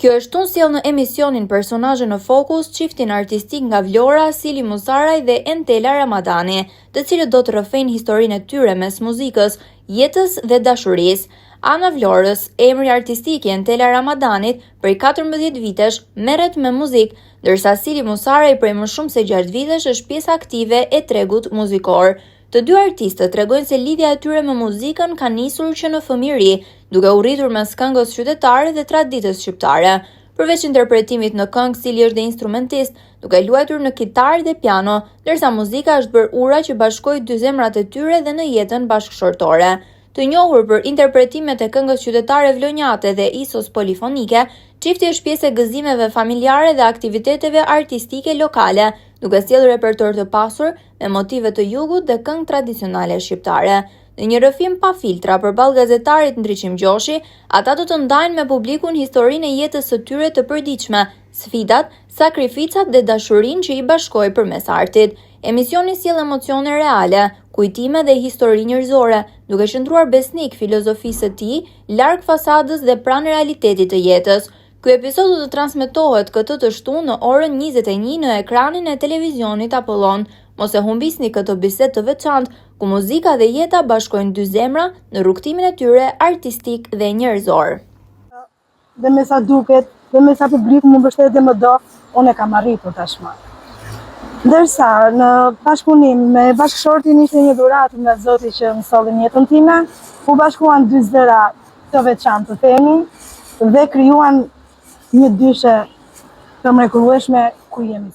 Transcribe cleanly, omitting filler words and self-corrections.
Kjo është unë sjell në emisionin Personazhe në Fokus çiftin artistik nga Vlora, Sili Musaraj dhe Entela Ramadani, të cilët do të rrëfejnë historinë e tyre mes muzikës, jetës dhe dashurisë. Ana Vlorës, emri artistik i Entela Ramadanit, prej 14 vitesh merret me muzikë, ndërsa Sili Musaraj prej më shumë se 6 vitesh është pjesë aktive e tregut muzikor. Të dy artistët tregojnë se lidhja e tyre me muzikën ka nisur që në fëmijëri, duke u rritur mes këngës qytetare dhe traditës shqiptare. Përveç interpretimit në këngë, Sili është dhe instrumentist, duke luajtur në kitarë dhe piano, ndërsa muzika është bërë ura që bashkoi dy zemrat e tyre dhe në jetën bashkëshortore. Të njohur për interpretimet e këngës qytetare vlonjate dhe isos polifonike, çifti është pjesë e gëzimeve familjare dhe aktiviteteve artistike lokale, duke sjellur repertor të pasur me motive të jugut dhe këngë tradicionale shqiptare. Në një rrëfim pa filtra përballë gazetarit Ndriçim Gjoshi, ata do të ndajnë me publikun historinë e jetës së tyre të përditshme, sfidat, sakrificat dhe dashurinë që i bashkoi përmes artit. Emisioni sjell emocione reale, kujtime dhe histori njerëzore, duke qëndruar besnik filozofisë së tij, larg fasadës dhe pranë realitetit të jetës. Ky episod do të transmetohet këtë të shtunë në orën 21 në ekranin e televizionit Apollon. Mos e humbisni këtë bisedë të veçantë, ku muzika dhe jeta bashkojnë dy zemra në rrugtimin e tyre artistik dhe njerëzor. Dhe me sa duket, dhe me sa publiku më mbështet dhe më do, unë e kam arritur tashmë. Ndërsa në bashkëpunim me bashkëshortin ishte një dhuratë nga Zoti që më solli në jetën time, u bashkuan dy zëra të veçantë të themi dhe krijuan një dyshe të mrekullueshme ku jemi.